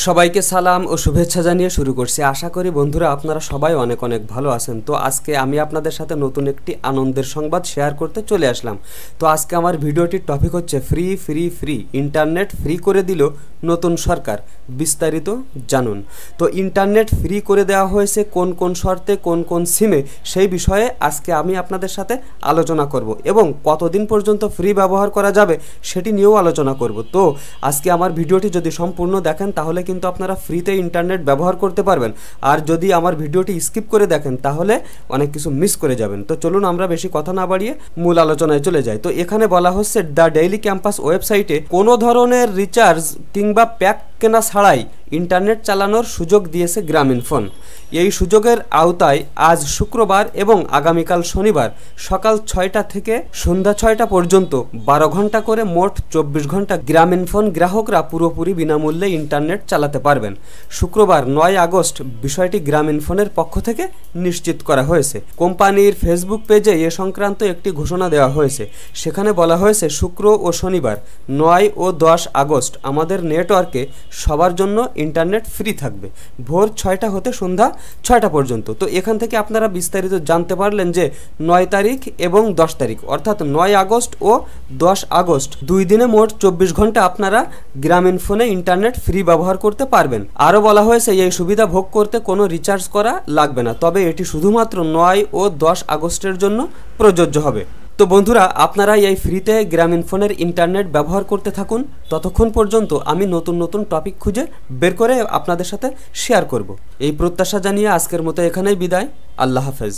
সবাইকে সালাম ও শুভেচ্ছা জানিয়ে শুরু করছি। আশা করি বন্ধুরা আপনারা সবাই অনেক অনেক ভালো আছেন। তো আজকে আমি আপনাদের সাথে নতুন একটি আনন্দের সংবাদ শেয়ার করতে চলে আসলাম। তো আজকে আমার ভিডিওটির টপিক হচ্ছে free free free internet free করে দিল নতুন সরকার, বিস্তারিত জানুন। তো ইন্টারনেট ফ্রি করে দেওয়া হয়েছে কোন কোন শর্তে, কোন কোন সিমে, সেই বিষয়ে আজকে আমি আপনাদের সাথে আলোচনা করব এবং কতদিন পর্যন্ত ফ্রি ব্যবহার করা যাবে সেটি নিয়েও আলোচনা করব। তো আজকে আমার ভিডিওটি যদি সম্পূর্ণ দেখেন তাহলে কিন্তু আপনারা ফ্রিতে ইন্টারনেট ব্যবহার করতে পারবেন, আর যদি আমার ভিডিওটি স্কিপ করে দেখেন তাহলে অনেক কিছু মিস করে যাবেন। তো চলুন আমরা বেশি কথা না বাড়িয়ে মূল আলোচনায় চলে যাই। তো এখানে বলা হচ্ছে দ্য ডেইলি ক্যাম্পাস ওয়েবসাইটে কোনো ধরনের রিচার্জ কিংবা প্যাক কেনা ছাড়াই ইন্টারনেট চালানোর সুযোগ দিয়েছে গ্রামীণফোন। এই সুযোগের আওতায় আজ শুক্রবার এবং আগামীকাল শনিবার সকাল ৬টা থেকে সন্ধ্যা ৬টা পর্যন্ত ১২ ঘন্টা করে মোট ২৪ ঘন্টা গ্রামীণফোন গ্রাহকরা পুরোপুরি বিনামূল্যে ইন্টারনেট চালাতে পারবেন। শুক্রবার ৯ আগস্ট বিষয়টি গ্রামীণফোনের পক্ষ থেকে নিশ্চিত করা হয়েছে। কোম্পানির ফেসবুক পেজে এ সংক্রান্ত একটি ঘোষণা দেওয়া হয়েছে। সেখানে বলা হয়েছে শুক্র ও শনিবার ৯ ও ১০ আগস্ট আমাদের নেটওয়ার্কে সবার জন্য ইন্টারনেট ফ্রি থাকবে ভোর ৬টা হতে সন্ধ্যা ৬টা পর্যন্ত। তো এখান থেকে আপনারা বিস্তারিত জানতে পারলেন যে ৯ তারিখ এবং ১০ তারিখ অর্থাৎ ৯ আগস্ট ও ১০ আগস্ট ২ দিনে মোট ২৪ ঘন্টা আপনারা গ্রামীণফোনে ইন্টারনেট ফ্রি ব্যবহার করতে পারবেন। আরও বলা হয়েছে এই সুবিধা ভোগ করতে কোনো রিচার্জ করা লাগবে না, তবে এটি শুধুমাত্র ৯ ও ১০ আগস্টের জন্য প্রযোজ্য হবে। তো বন্ধুরা, আপনারা এই ফ্রিতে গ্রামীণফোনের ইন্টারনেট ব্যবহার করতে থাকুন, ততক্ষণ পর্যন্ত আমি নতুন নতুন টপিক খুঁজে বের করে আপনাদের সাথে শেয়ার করব। এই প্রত্যাশা জানিয়ে আজকের মতো এখানেই বিদায়। আল্লাহ হাফেজ।